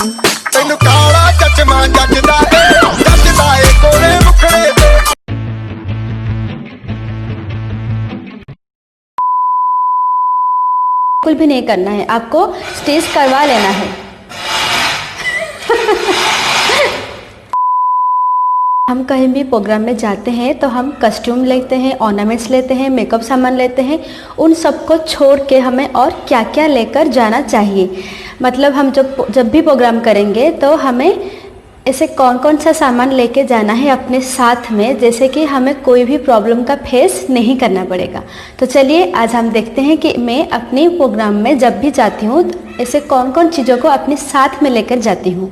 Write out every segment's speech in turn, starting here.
ਤੈਨੂੰ ਕਾਲਾ ਚਚਮਾ ਜੱਜਦਾ ਏ ਕੋਲੇ ਮੁਖੜੇ ਤੇ। बिल्कुल भी नहीं करना है, आपको स्टेज करवा लेना है। हम कहीं भी प्रोग्राम में जाते हैं तो हम कस्ट्यूम लेते हैं, ऑर्नामेंट्स लेते हैं, मेकअप सामान लेते हैं। उन सबको छोड़ के हमें और क्या क्या लेकर जाना चाहिए। मतलब हम जब भी प्रोग्राम करेंगे तो हमें ऐसे कौन कौन सा सामान लेके जाना है अपने साथ में, जैसे कि हमें कोई भी प्रॉब्लम का फेस नहीं करना पड़ेगा। तो चलिए आज हम देखते हैं कि मैं अपने प्रोग्राम में जब भी जाती हूँ ऐसे कौन कौन चीज़ों को अपने साथ में लेकर जाती हूँ।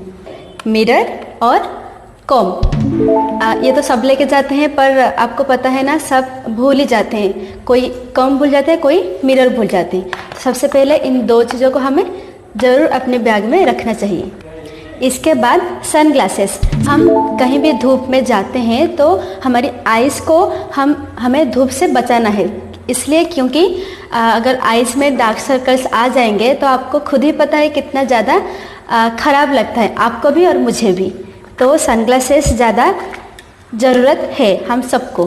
मिरर और कॉम्ब, ये तो सब लेके जाते हैं, पर आपको पता है ना सब भूल ही जाते हैं। कोई कॉम्ब भूल जाते हैं, कोई मिरर भूल जाते हैं। सबसे पहले इन दो चीज़ों को हमें ज़रूर अपने बैग में रखना चाहिए। इसके बाद सन ग्लासेस, हम कहीं भी धूप में जाते हैं तो हमारी आइज़ को हमें धूप से बचाना है। इसलिए क्योंकि अगर आइज़ में डार्क सर्कल्स आ जाएंगे तो आपको खुद ही पता है कितना ज़्यादा ख़राब लगता है, आपको भी और मुझे भी। तो सन ग्लासेस ज़्यादा ज़रूरत है हम सबको।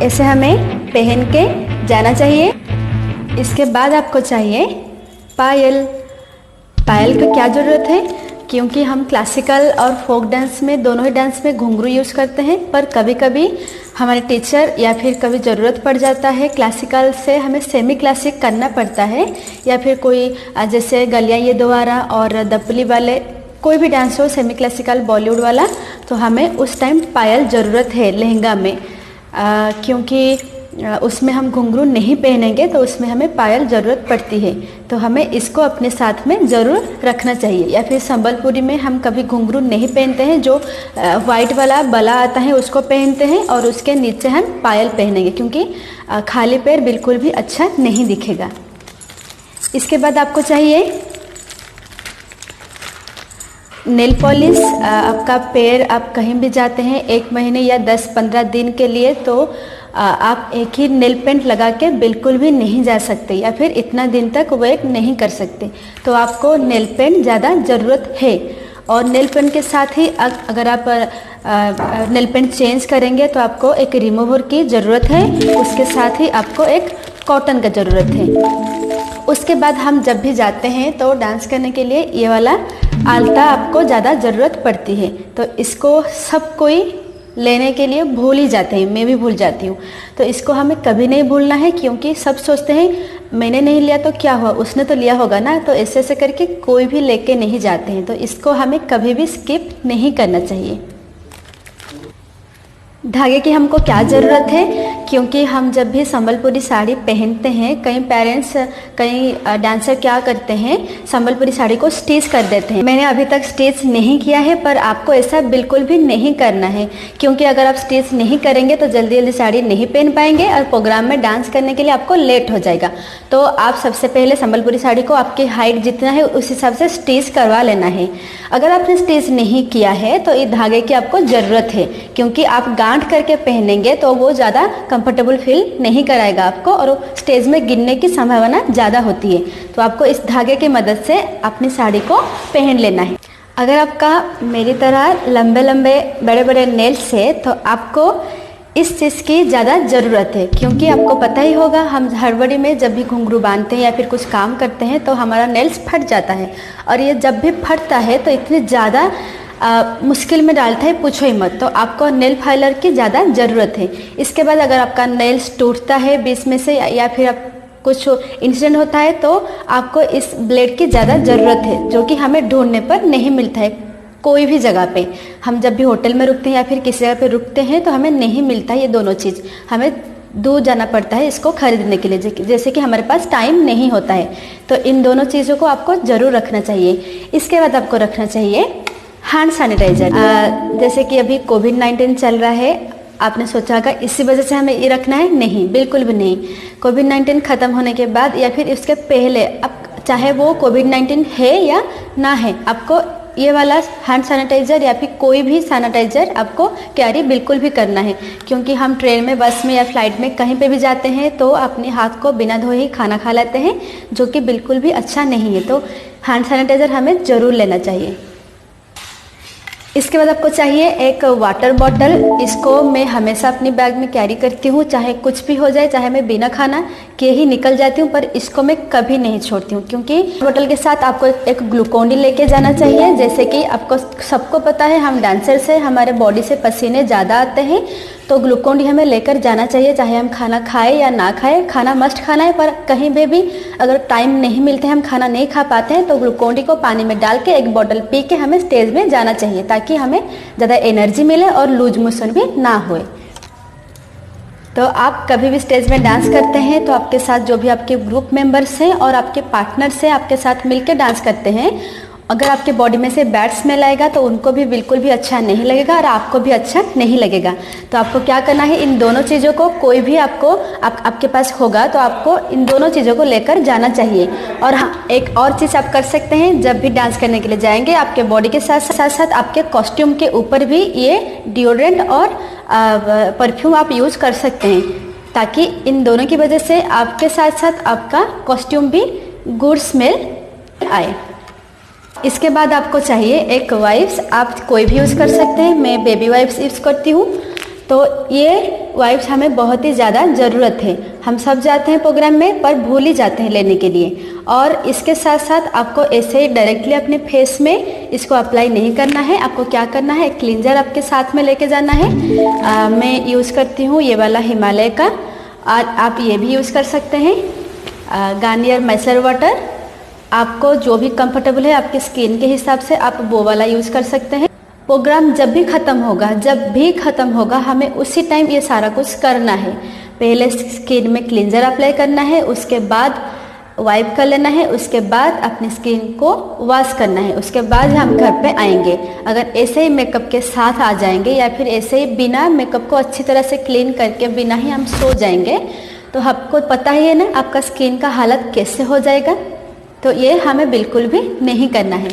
ऐसे हमें पहन के जाना चाहिए। इसके बाद आपको चाहिए पायल। पायल की क्या ज़रूरत है, क्योंकि हम क्लासिकल और फोक डांस में दोनों ही डांस में घुंघरू यूज़ करते हैं, पर कभी कभी हमारे टीचर या फिर कभी ज़रूरत पड़ जाता है क्लासिकल से हमें सेमी क्लासिक करना पड़ता है, या फिर कोई जैसे गलिया ये दोबारा और दपली वाले कोई भी डांस हो सेमी क्लासिकल बॉलीवुड वाला, तो हमें उस टाइम पायल ज़रूरत है लहंगा में, क्योंकि उसमें हम घुंघरू नहीं पहनेंगे तो उसमें हमें पायल ज़रूरत पड़ती है। तो हमें इसको अपने साथ में ज़रूर रखना चाहिए। या फिर संबलपुरी में हम कभी घुंघरू नहीं पहनते हैं, जो वाइट वाला बला आता है उसको पहनते हैं और उसके नीचे हम पायल पहनेंगे, क्योंकि खाली पैर बिल्कुल भी अच्छा नहीं दिखेगा। इसके बाद आपको चाहिए नेल पॉलिश। आपका पैर आप कहीं भी जाते हैं 1 महीने या 10-15 दिन के लिए, तो आप एक ही नेल पेंट लगा के बिल्कुल भी नहीं जा सकते, या फिर इतना दिन तक वेट नहीं कर सकते। तो आपको नेल पेंट ज़्यादा ज़रूरत है। और नेल पेंट के साथ ही अगर आप नेल पेंट चेंज करेंगे तो आपको एक रिमूवर की ज़रूरत है। उसके साथ ही आपको एक कॉटन का ज़रूरत है। उसके बाद हम जब भी जाते हैं तो डांस करने के लिए ये वाला आल्ता आपको ज़्यादा ज़रूरत पड़ती है। तो इसको सब कोई लेने के लिए भूल ही जाते हैं, मैं भी भूल जाती हूँ। तो इसको हमें कभी नहीं भूलना है, क्योंकि सब सोचते हैं मैंने नहीं लिया तो क्या हुआ, उसने तो लिया होगा ना। तो ऐसे ऐसे करके कोई भी लेके नहीं जाते हैं, तो इसको हमें कभी भी स्किप नहीं करना चाहिए। धागे की हमको क्या ज़रूरत है, क्योंकि हम जब भी संबलपुरी साड़ी पहनते हैं, कई पेरेंट्स कई डांसर क्या करते हैं संबलपुरी साड़ी को स्टिच कर देते हैं। मैंने अभी तक स्टिच नहीं किया है, पर आपको ऐसा बिल्कुल भी नहीं करना है, क्योंकि अगर आप स्टिच नहीं करेंगे तो जल्दी जल्दी साड़ी नहीं पहन पाएंगे और प्रोग्राम में डांस करने के लिए आपको लेट हो जाएगा। तो आप सबसे पहले संबलपुरी साड़ी को आपकी हाइट जितना है उस हिसाब से स्टिच करवा लेना है। अगर आपने स्टिच नहीं किया है तो इस धागे की आपको ज़रूरत है, क्योंकि आप गांठ करके पहनेंगे तो वो ज़्यादा कंफर्टेबल फील नहीं कराएगा आपको, और स्टेज में गिरने की संभावना ज़्यादा होती है। तो आपको इस धागे की मदद से अपनी साड़ी को पहन लेना है। अगर आपका मेरी तरह लंबे लंबे बड़े बड़े नेल्स है तो आपको इस चीज़ की ज़्यादा ज़रूरत है, क्योंकि आपको पता ही होगा हम हड़बड़ी में जब भी घुंघरू बांधते हैं या फिर कुछ काम करते हैं तो हमारा नेल्स फट जाता है, और ये जब भी फटता है तो इतनी ज़्यादा मुश्किल में डालता है, पूछो ही मत। तो आपको नेल फाइलर की ज़्यादा ज़रूरत है। इसके बाद अगर आपका नेल्स टूटता है बीच में से, या फिर आप कुछ इंसिडेंट होता है, तो आपको इस ब्लेड की ज़्यादा ज़रूरत है, जो कि हमें ढूंढने पर नहीं मिलता है कोई भी जगह पे। हम जब भी होटल में रुकते हैं या फिर किसी जगह पे रुकते हैं तो हमें नहीं मिलता ये दोनों चीज़, हमें दूर जाना पड़ता है इसको खरीदने के लिए, जैसे कि हमारे पास टाइम नहीं होता है। तो इन दोनों चीज़ों को आपको ज़रूर रखना चाहिए। इसके बाद आपको रखना चाहिए हैंड सैनिटाइजर। जैसे कि अभी कोविड-19 चल रहा है, आपने सोचा होगा इसी वजह से हमें ये रखना है, नहीं, बिल्कुल भी नहीं। कोविड-19 ख़त्म होने के बाद या फिर इसके पहले, अब चाहे वो कोविड-19 है या ना है, आपको ये वाला हैंड सैनिटाइज़र या फिर कोई भी सैनिटाइज़र आपको कैरी बिल्कुल भी करना है, क्योंकि हम ट्रेन में, बस में या फ्लाइट में कहीं पे भी जाते हैं तो अपने हाथ को बिना धोए ही खाना खा लेते हैं, जो कि बिल्कुल भी अच्छा नहीं है। तो हैंड सैनिटाइज़र हमें ज़रूर लेना चाहिए। इसके बाद आपको चाहिए एक वाटर बॉटल। इसको मैं हमेशा अपनी बैग में कैरी करती हूँ, चाहे कुछ भी हो जाए, चाहे मैं बिना खाना के ही निकल जाती हूँ, पर इसको मैं कभी नहीं छोड़ती हूँ, क्योंकि बॉटल के साथ आपको एक ग्लूकोन डी लेके जाना चाहिए। जैसे कि आपको सबको पता है, हम डांसर से हमारे बॉडी से पसीने ज़्यादा आते हैं, तो ग्लूकोन डी हमें लेकर जाना चाहिए, चाहे हम खाना खाएं या ना खाएं। खाना मस्ट खाना है, पर कहीं भी अगर टाइम नहीं मिलते, हम खाना नहीं खा पाते हैं, तो ग्लूकोन डी को पानी में डाल के एक बॉटल पी के हमें स्टेज में जाना चाहिए, ताकि हमें ज़्यादा एनर्जी मिले और लूज मोशन भी ना होए। तो आप कभी भी स्टेज में डांस करते हैं तो आपके साथ जो भी आपके ग्रुप मेंबर्स हैं और आपके पार्टनर्स हैं, आपके साथ मिलकर डांस करते हैं, अगर आपके बॉडी में से बैड स्मेल आएगा तो उनको भी बिल्कुल भी अच्छा नहीं लगेगा और आपको भी अच्छा नहीं लगेगा। तो आपको क्या करना है, इन दोनों चीज़ों को, कोई भी आपके पास होगा तो आपको इन दोनों चीज़ों को लेकर जाना चाहिए। और हाँ, एक और चीज़ आप कर सकते हैं, जब भी डांस करने के लिए जाएंगे, आपके बॉडी के साथ साथ आपके कॉस्ट्यूम के ऊपर भी ये डिओड्रेंट और परफ्यूम आप यूज़ कर सकते हैं, ताकि इन दोनों की वजह से आपके साथ साथ आपका कॉस्ट्यूम भी गुड स्मेल आए। इसके बाद आपको चाहिए एक वाइप्स। आप कोई भी यूज़ कर सकते हैं, मैं बेबी वाइप्स यूज़ करती हूँ। तो ये वाइप्स हमें बहुत ही ज़्यादा ज़रूरत है। हम सब जाते हैं प्रोग्राम में, पर भूल ही जाते हैं लेने के लिए। और इसके साथ साथ आपको ऐसे ही डायरेक्टली अपने फेस में इसको अप्लाई नहीं करना है। आपको क्या करना है, क्लींजर आपके साथ में लेके जाना है। मैं यूज़ करती हूँ ये वाला हिमालय का, और आप ये भी यूज़ कर सकते हैं, गार्नियर माइसलर वाटर। आपको जो भी कंफर्टेबल है आपके स्किन के हिसाब से आप वो वाला यूज़ कर सकते हैं। प्रोग्राम जब भी ख़त्म होगा हमें उसी टाइम ये सारा कुछ करना है। पहले स्किन में क्लींजर अप्लाई करना है, उसके बाद वाइप कर लेना है, उसके बाद अपनी स्किन को वॉश करना है, उसके बाद हम घर पे आएंगे। अगर ऐसे ही मेकअप के साथ आ जाएंगे या फिर ऐसे ही बिना मेकअप को अच्छी तरह से क्लीन करके बिना ही हम सो जाएंगे, तो आपको पता ही है ना आपका स्किन का हालत कैसे हो जाएगा। तो ये हमें बिल्कुल भी नहीं करना है।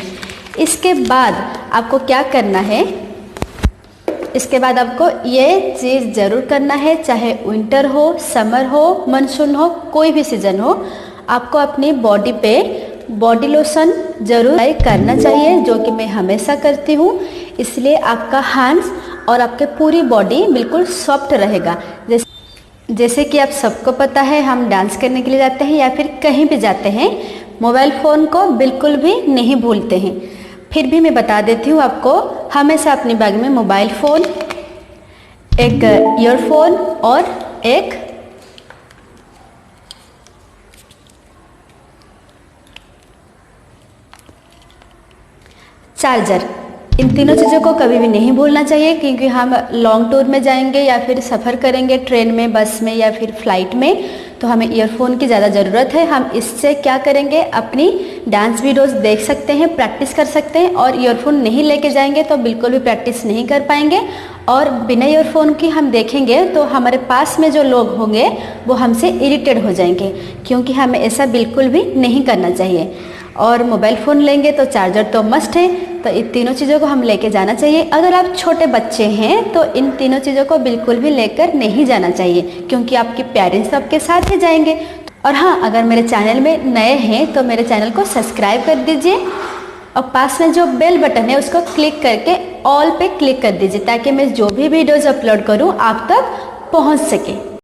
इसके बाद आपको क्या करना है, इसके बाद आपको ये चीज़ ज़रूर करना है, चाहे विंटर हो, समर हो, मानसून हो, कोई भी सीज़न हो, आपको अपनी बॉडी पे बॉडी लोशन ज़रूर अप्लाई करना चाहिए, जो कि मैं हमेशा करती हूँ। इसलिए आपका हैंड्स और आपके पूरी बॉडी बिल्कुल सॉफ्ट रहेगा। जैसे कि आप सबको पता है, हम डांस करने के लिए जाते हैं या फिर कहीं भी जाते हैं, मोबाइल फ़ोन को बिल्कुल भी नहीं भूलते हैं। फिर भी मैं बता देती हूँ आपको, हमेशा अपनी बैग में मोबाइल फ़ोन, एक ईयरफोन और एक चार्जर, इन तीनों चीज़ों को कभी भी नहीं भूलना चाहिए, क्योंकि हम लॉन्ग टूर में जाएंगे या फिर सफ़र करेंगे ट्रेन में, बस में या फिर फ्लाइट में, तो हमें ईयरफोन की ज़्यादा ज़रूरत है। हम इससे क्या करेंगे, अपनी डांस वीडियोस देख सकते हैं, प्रैक्टिस कर सकते हैं। और ईयरफोन नहीं लेके जाएंगे तो बिल्कुल भी प्रैक्टिस नहीं कर पाएंगे। और बिना ईयरफोन की हम देखेंगे तो हमारे पास में जो लोग होंगे वो हमसे इरिटेट हो जाएंगे, क्योंकि हमें ऐसा बिल्कुल भी नहीं करना चाहिए। और मोबाइल फ़ोन लेंगे तो चार्जर तो मस्ट है, तो इन तीनों चीज़ों को हम लेके जाना चाहिए। अगर आप छोटे बच्चे हैं तो इन तीनों चीज़ों को बिल्कुल भी लेकर नहीं जाना चाहिए, क्योंकि आपके पेरेंट्स आपके साथ ही जाएंगे। और हाँ, अगर मेरे चैनल में नए हैं तो मेरे चैनल को सब्सक्राइब कर दीजिए, और पास में जो बेल बटन है उसको क्लिक करके ऑल पे क्लिक कर दीजिए, ताकि मैं जो भी वीडियोज़ अपलोड करूँ आप तक पहुँच सके।